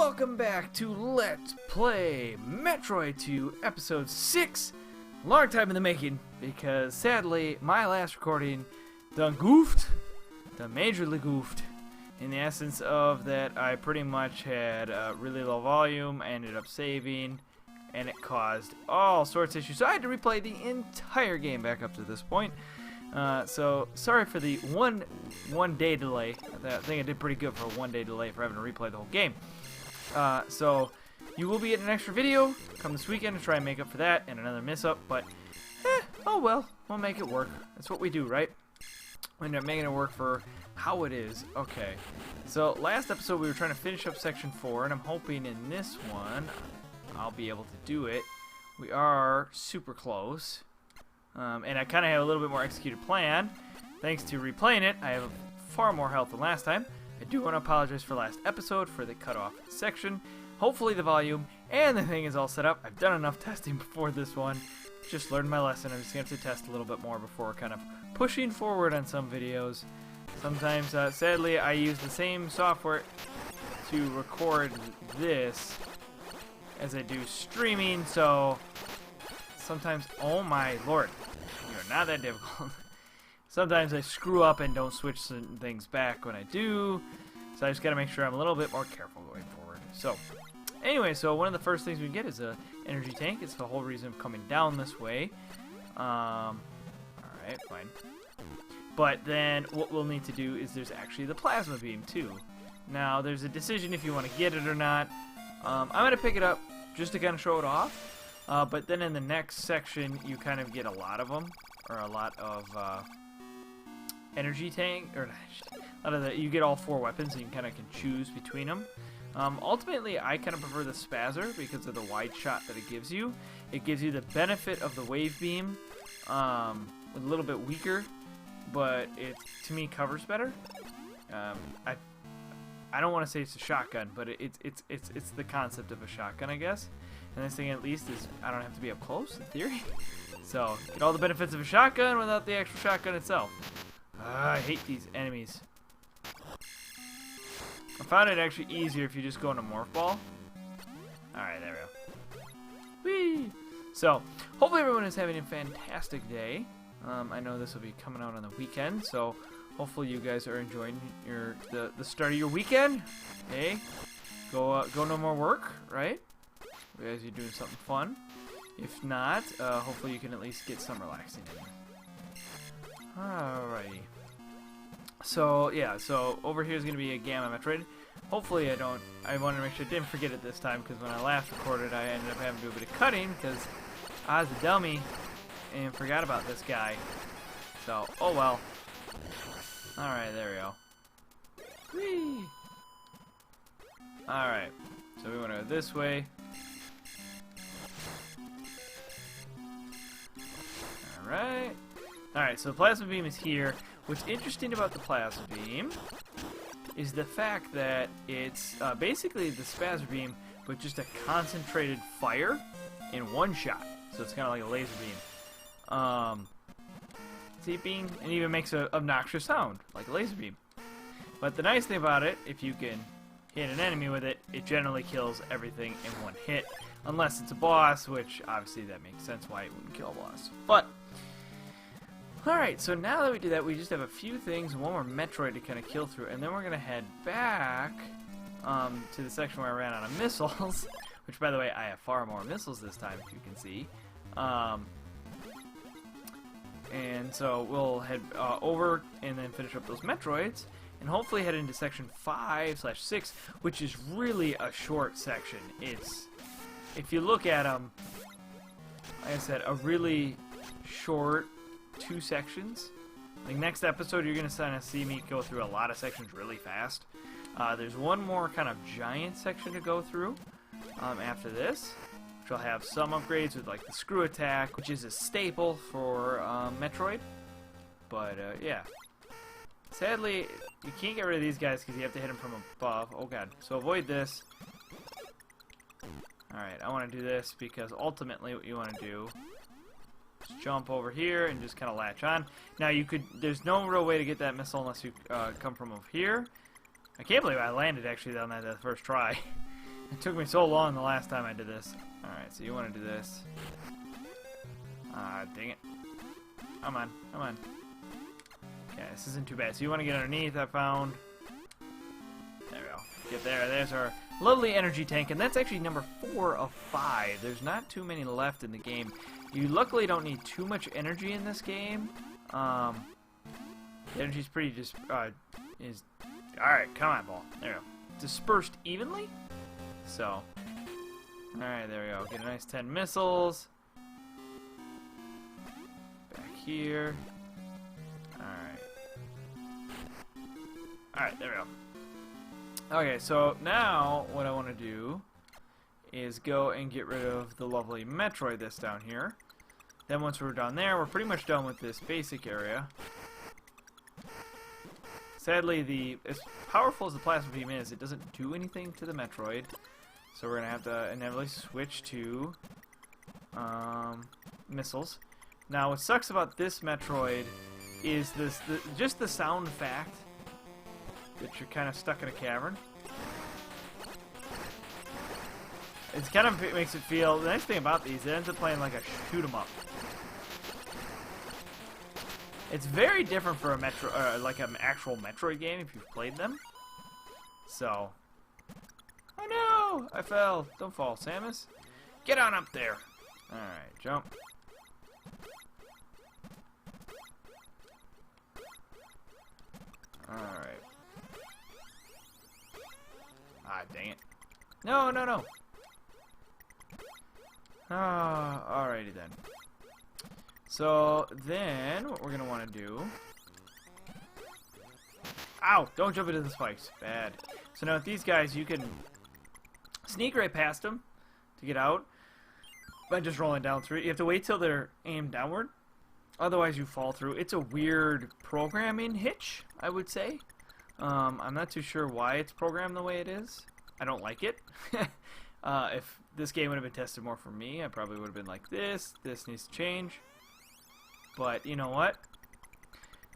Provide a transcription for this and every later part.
Welcome back to Let's Play Metroid 2 Episode 6. Long time in the making, because sadly, my last recording done majorly goofed. In the essence of that, I pretty much had a really low volume, I ended up saving, and it caused all sorts of issues. So I had to replay the entire game back up to this point. So sorry for the one day delay. I think I did pretty good for a 1 day delay for having to replay the whole game. So you will be getting an extra video come this weekend to try and make up for that and another miss up, but oh well, we'll make it work. That's what we do, right? We end up making it work for how it is. Okay, so last episode we were trying to finish up section 4, and I'm hoping in this one I'll be able to do it. We are super close. And I kind of have a little bit more executed plan. Thanks to replaying it, I have far more health than last time. I do want to apologize for last episode for the cutoff section. Hopefully the volume and the thing is all set up. I've done enough testing before this one. Just learned my lesson. I'm just going to have to test a little bit more before kind of pushing forward on some videos. Sometimes, sadly, I use the same software to record this as I do streaming, so sometimes, oh my lord, you're not that difficult. Sometimes I screw up and don't switch some things back when I do, so I just gotta make sure I'm a little bit more careful going forward. So, anyway, so one of the first things we get is a energy tank. It's the whole reason of coming down this way. Alright, fine. But then what we'll need to do is there's actually the plasma beam too. Now, there's a decision if you want to get it or not. I'm gonna pick it up just to kind of show it off. But then in the next section, you kind of get a lot of them, or a lot of energy tank, or you get all 4 weapons, and you kind of can choose between them. Ultimately, I kind of prefer the Spazzer because of the wide shot that it gives you. It gives you the benefit of the wave beam, a little bit weaker, but it to me covers better. I don't want to say it's a shotgun, but it's the concept of a shotgun, I guess. And this thing, at least, is I don't have to be up close, in theory. So, get all the benefits of a shotgun without the actual shotgun itself. I hate these enemies. I found it actually easier if you just go into Morph Ball. Alright, there we go. Whee! So, hopefully everyone is having a fantastic day. I know this will be coming out on the weekend, so hopefully you guys are enjoying the start of your weekend. Hey, go no more work, right? You guys are doing something fun. If not, hopefully you can at least get some relaxing in. Alrighty. So, yeah, so over here is going to be a Gamma Metroid. Hopefully I wanted to make sure I didn't forget it this time, because when I last recorded, I ended up having to do a bit of cutting, because I was a dummy and forgot about this guy. So, oh well. Alright, there we go. Whee! Alright, so we want to go this way. Alright. Alright, so the plasma beam is here. What's interesting about the plasma beam is the fact that it's basically the Spazzer beam, but just a concentrated fire in one shot. So it's kind of like a laser beam. Seeping, and even makes an obnoxious sound, like a laser beam. But the nice thing about it, if you can hit an enemy with it, it generally kills everything in one hit. Unless it's a boss, which obviously that makes sense why it wouldn't kill a boss. But alright, so now that we do that, we just have a few things, one more Metroid to kind of kill through, and then we're going to head back to the section where I ran out of missiles, which, by the way, I have far more missiles this time, if you can see. And so we'll head over and then finish up those Metroids, and hopefully head into section 5/6, which is really a short section. It's, if you look at them, like I said, a really short 2 sections. Like next episode, you're going to kind of see me go through a lot of sections really fast. There's one more kind of giant section to go through after this, which will have some upgrades with like the screw attack, which is a staple for Metroid. But yeah, sadly, you can't get rid of these guys because you have to hit them from above. Oh god, so avoid this. Alright, I want to do this because ultimately what you want to do, jump over here and just kind of latch on. Now you could, there's no real way to get that missile unless you come from over here. I can't believe I landed actually on that the first try. It took me so long the last time I did this. Alright, so you want to do this. Dang it. Come on, come on. Okay, this isn't too bad. So you want to get underneath, I found. There we go. Get there. There's our lovely energy tank, and that's actually number 4 of 5. There's not too many left in the game. You luckily don't need too much energy in this game. The energy's pretty just, alright, come on, ball. There we go. Dispersed evenly. So, alright, there we go. Get a nice 10 missiles. Back here. Alright. Alright, there we go. Okay, so now what I want to do is go and get rid of the lovely Metroid that's down here. Then once we're done there, we're pretty much done with this basic area. Sadly, as powerful as the plasma beam is, it doesn't do anything to the Metroid. So we're going to have to inevitably switch to missiles. Now, what sucks about this Metroid is just the sound fact that you're kind of stuck in a cavern. It kind of makes it feel... The nice thing about these, it ends up playing like a shoot-'em-up. It's very different for a like an actual Metroid game if you've played them. So... Oh no! I fell. Don't fall, Samus. Get on up there. Alright, jump. Alright. Ah, dang it. No, no, no. Ah, alrighty then. So, then, what we're going to want to do... Ow! Don't jump into the spikes. Bad. So now with these guys, you can sneak right past them to get out by just rolling down through it. You have to wait till they're aimed downward. Otherwise, you fall through. It's a weird programming hitch, I would say. I'm not too sure why it's programmed the way it is. I don't like it. If this game would have been tested more for me, I probably would have been like this. This needs to change. But you know what?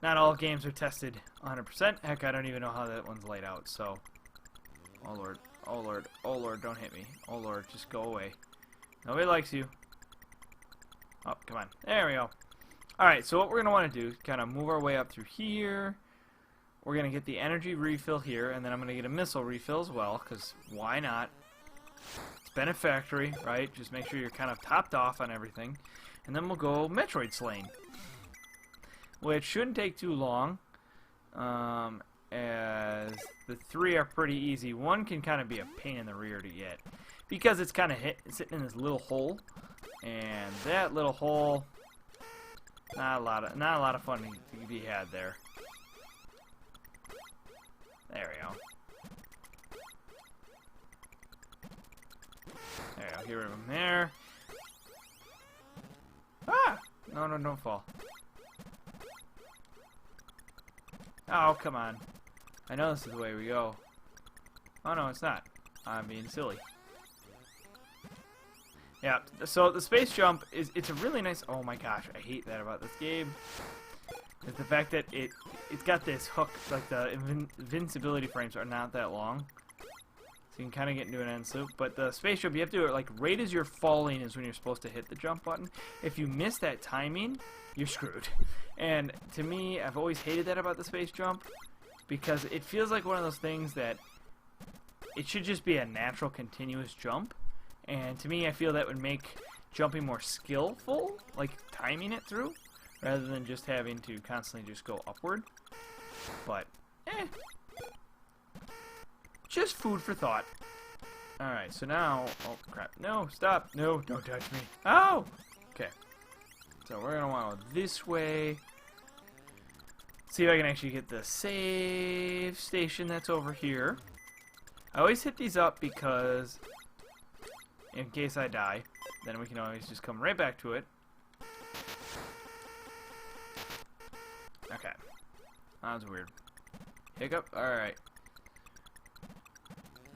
Not all games are tested 100%. Heck, I don't even know how that one's laid out. So, oh lord, oh lord, oh lord, don't hit me. Oh lord, just go away. Nobody likes you. Oh, come on. There we go. Alright, so what we're going to want to do is kind of move our way up through here. We're going to get the energy refill here, and then I'm going to get a missile refill as well, because why not? It's benefactory, right? Just make sure you're kind of topped off on everything. And then we'll go Metroid slaying. Which shouldn't take too long, as the 3 are pretty easy. 1 can kind of be a pain in the rear to get, because it's kind of sitting in this little hole, and that little hole, not a lot of fun to be had there. There we go. There we go. Get rid of him there. Ah! No, no, don't fall. Oh, come on. I know this is the way we go. Oh, no, it's not. I'm being silly. Yeah, so the space jump it's a really nice... Oh my gosh, I hate that about this game. Is the fact that it's got this hook, like the invincibility frames are not that long. So you can kind of get into an end loop. But the space jump, you have to do it like right as you're falling is when you're supposed to hit the jump button. If you miss that timing, you're screwed. And to me, I've always hated that about the space jump, because it feels like one of those things that it should just be a natural, continuous jump. And to me, I feel that would make jumping more skillful, like timing it through, rather than just having to constantly just go upward. But, just food for thought. Alright, so now... Oh, crap. No, stop. No, don't touch me. Oh! Okay. So we're going to want to go this way. See if I can actually get the save station that's over here. I always hit these up because in case I die, then we can always just come right back to it. Okay. That was weird. Hiccup? Alright.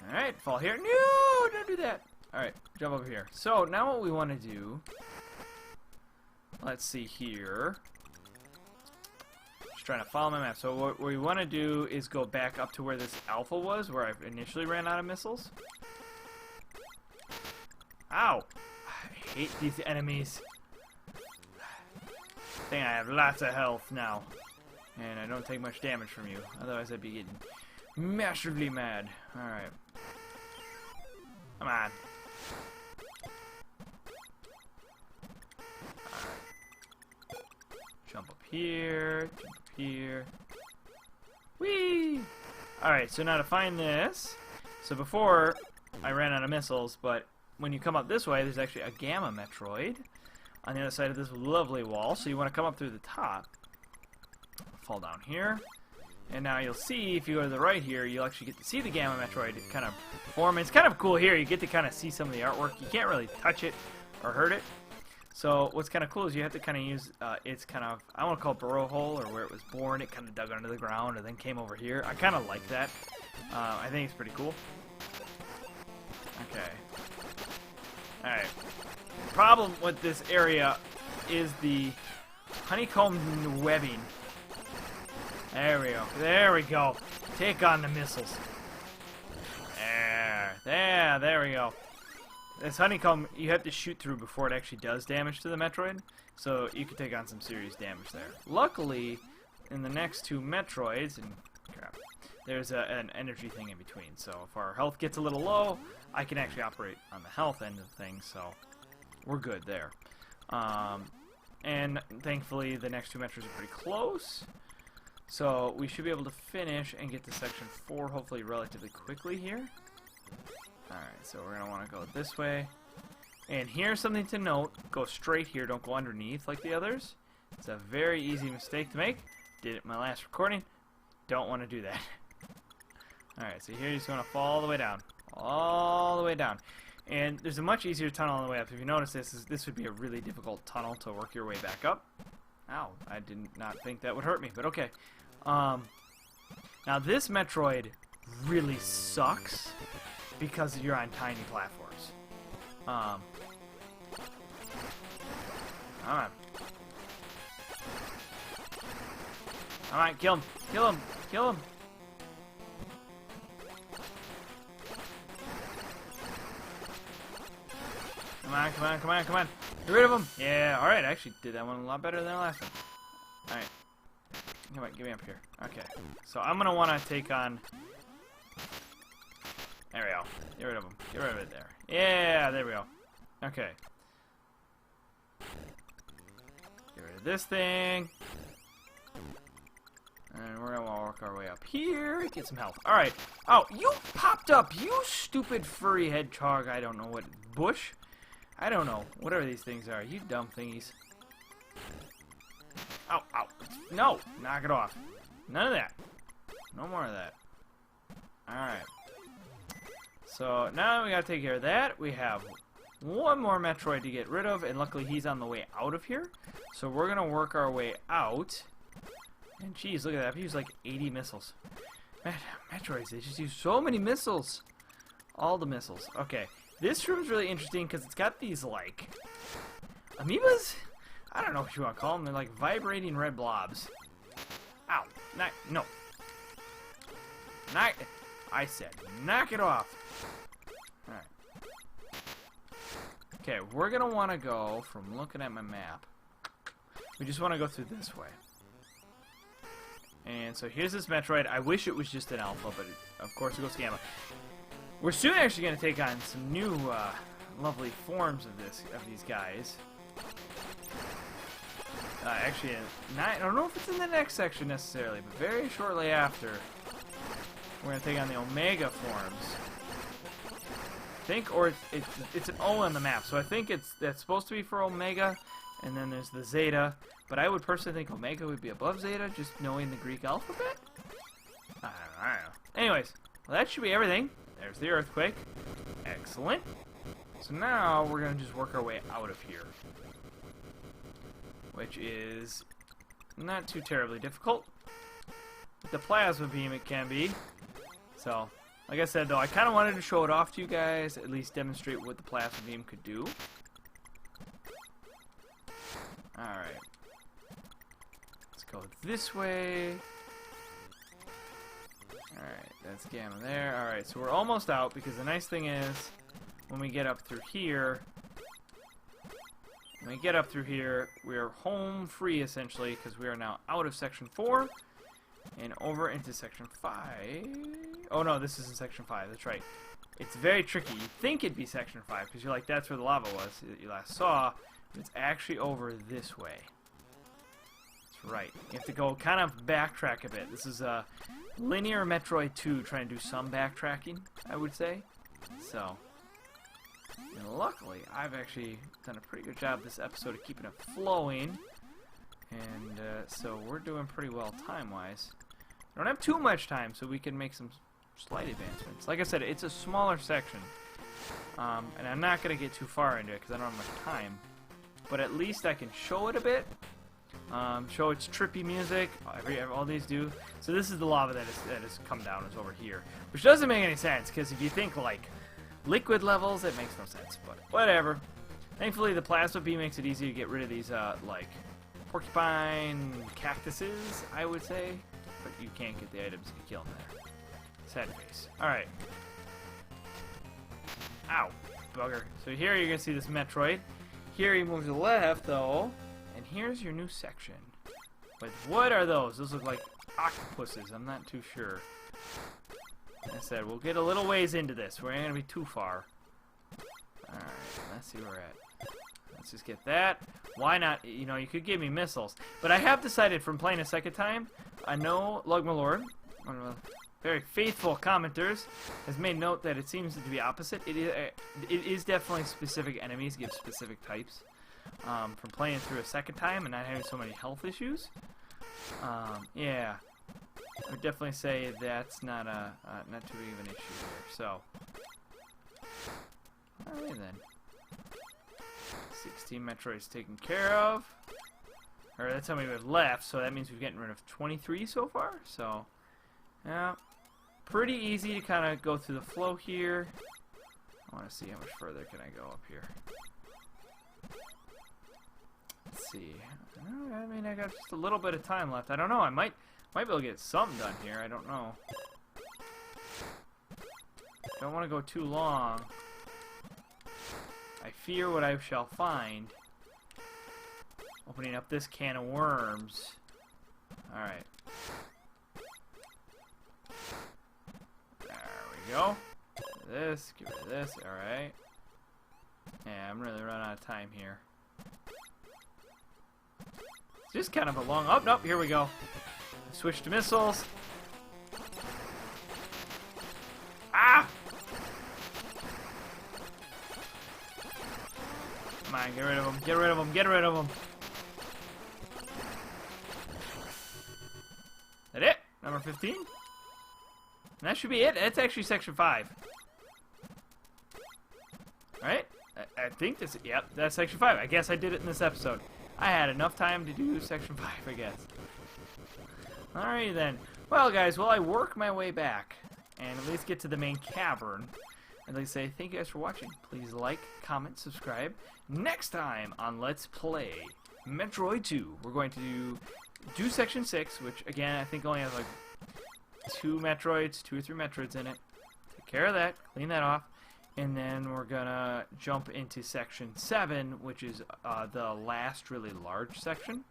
Alright, fall here. No! Don't do that! Alright, jump over here. So, now what we want to do... Let's see here. Just trying to follow my map. So what we want to do is go back up to where this alpha was, where I initially ran out of missiles. Ow! I hate these enemies. I think I have lots of health now. And I don't take much damage from you. Otherwise I'd be getting massively mad. Alright. Come on. Alright. Jump up here. Jump up here. Whee! Alright, so now to find this. So before, I ran out of missiles, but when you come up this way, there's actually a Gamma Metroid on the other side of this lovely wall. So you want to come up through the top. Fall down here. And now you'll see, if you go to the right here, you'll actually get to see the Gamma Metroid kind of form. It's kind of cool here. You get to kind of see some of the artwork. You can't really touch it or hurt it. So what's kind of cool is you have to kind of use its kind of, I want to call it burrow hole, or where it was born. It kind of dug under the ground and then came over here. I kind of like that. I think it's pretty cool. Okay. Alright. The problem with this area is the honeycomb webbing. There we go. There we go. Take on the missiles. There we go. This honeycomb, you have to shoot through before it actually does damage to the Metroid. So you can take on some serious damage there. Luckily, in the next two Metroids, and crap, there's an energy thing in between. So if our health gets a little low, I can actually operate on the health end of things. So we're good there. And thankfully, the next two Metroids are pretty close. So we should be able to finish and get to section 4 hopefully relatively quickly here. Alright, so we're going to want to go this way. And here's something to note. Go straight here, don't go underneath like the others. It's a very easy mistake to make. Did it in my last recording. Don't want to do that. Alright, so here you just want to fall all the way down. All the way down. And there's a much easier tunnel on the way up. If you notice this would be a really difficult tunnel to work your way back up. Ow, I did not think that would hurt me, but okay. Now this Metroid really sucks because you're on tiny platforms. Come on. Come on, kill him! Kill him! Kill him! Come on, come on, come on, come on! Get rid of him! Yeah, alright, I actually did that one a lot better than the last one. Alright. Come on, get me up here. Okay. So I'm gonna wanna take on... There we go. Get rid of him. Get rid of it there. Yeah, there we go. Okay. Get rid of this thing. And we're gonna walk our way up here. Get some health. Alright. Oh, you popped up, you stupid furry hedgehog. I don't know what... Bush? I don't know. Whatever these things are. You dumb thingies. Ow, ow. No! Knock it off. None of that. No more of that. Alright. So, now we gotta take care of that. We have one more Metroid to get rid of, and luckily he's on the way out of here. So we're gonna work our way out. And geez, look at that. I've used like 80 missiles. Metroids, they just use so many missiles. All the missiles. Okay. This room's really interesting because it's got these, like, amoebas? I don't know what you want to call them. They're like vibrating red blobs. Ow. No. I said, knock it off. Alright. Okay, we're going to want to go, from looking at my map, we just want to go through this way. And so here's this Metroid. I wish it was just an alpha, but of course it goes Gamma. We're soon actually going to take on some new lovely forms of these guys. Actually, I don't know if it's in the next section necessarily, but very shortly after, we're going to take on the Omega forms. I think, or it's an O on the map, so I think that's supposed to be for Omega, and then there's the Zeta. But I would personally think Omega would be above Zeta, just knowing the Greek alphabet. I don't know. Anyways, well, that should be everything. There's the earthquake. Excellent. So now we're going to just work our way out of here. Which is not too terribly difficult. With the plasma beam it can be. So, like I said though, I kind of wanted to show it off to you guys. At least demonstrate what the plasma beam could do. Alright. Let's go this way. Alright, that's Gamma there. Alright, so we're almost out because the nice thing is when we get up through here, we are home free, essentially, because we are now out of Section 4 and over into Section 5. Oh, no, this isn't Section 5. That's right. It's very tricky. You'd think it'd be Section 5, because you're like, that's where the lava was that you last saw. But it's actually over this way. That's right. You have to go kind of backtrack a bit. This is a linear Metroid 2 trying to do some backtracking, I would say. So, and luckily, I've actually done a pretty good job this episode of keeping it flowing. And so we're doing pretty well time-wise. We don't have too much time, so we can make some slight advancements. Like I said, it's a smaller section. And I'm not going to get too far into it because I don't have much time. But at least I can show it a bit. Show its trippy music. All these do. So this is the lava that has come down. Is over here. Which doesn't make any sense, because if you think, like, liquid levels, it makes no sense. But whatever. Thankfully, the plasma beam makes it easy to get rid of these, like, porcupine cactuses, I would say. But you can't get the items if you kill them there. Sad face. Alright. Ow. Bugger. So here you're going to see this Metroid. Here you move to the left, though. And here's your new section. But what are those? Those look like octopuses. I'm not too sure. Like I said, we'll get a little ways into this. We ain't going to be too far. Alright, let's see where we're at. Let's just get that. Why not? You know, you could give me missiles. But I have decided from playing a second time, I know Lugmalord, one of the very faithful commenters, has made note that it seems to be opposite. It is definitely specific enemies give specific types. From playing through a second time and not having so many health issues. Yeah. I would definitely say that's not too big of an issue here. So, alright then. 16 Metroids taken care of. Or that's how many we've left, so that means we've gotten rid of 23 so far. So, yeah. Pretty easy to kind of go through the flow here. I want to see how much further can I go up here. Let's see. I mean, I got just a little bit of time left. I don't know. I might be able to get something done here. I don't know. Don't want to go too long. I fear what I shall find. Opening up this can of worms. Alright. There we go. Get rid of this. Get rid of this. Alright. Yeah, I'm really running out of time here. It's just kind of a long... Oh, nope, here we go. Switch to missiles. Ah! Come on, get rid of them. Get rid of them. Get rid of them. That it? Number 15? And that should be it. That's actually Section 5. Right? I think this... Yep, that's Section 5. I guess I did it in this episode. I had enough time to do Section 5, I guess. Alrighty then. Well, guys, while I work my way back, and at least get to the main cavern, I'd like to say thank you guys for watching. Please like, comment, subscribe. Next time on Let's Play Metroid 2, we're going to do Section 6, which, again, I think only has, like, 2 or 3 Metroids in it. Take care of that. Clean that off. And then we're gonna jump into Section 7, which is the last really large section.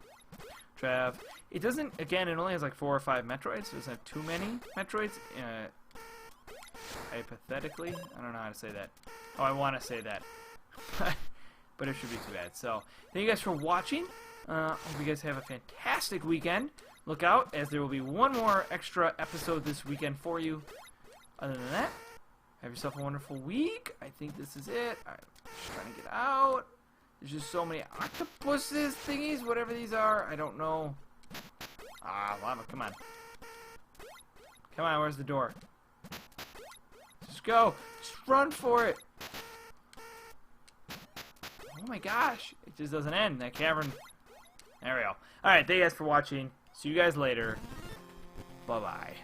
It doesn't, again, it only has like 4 or 5 Metroids, so it doesn't have too many Metroids. Hypothetically, I don't know how to say that. Oh, I want to say that. But it should be too bad. So, thank you guys for watching. Hope you guys have a fantastic weekend. Look out, as there will be one more extra episode this weekend for you. Other than that, have yourself a wonderful week. I think this is it. I'm just trying to get out. There's just so many octopuses thingies, whatever these are. I don't know. Ah, lava, come on. Come on, where's the door? Just go. Just run for it. Oh my gosh. It just doesn't end. That cavern. There we go. Alright, thank you guys for watching. See you guys later. Bye-bye.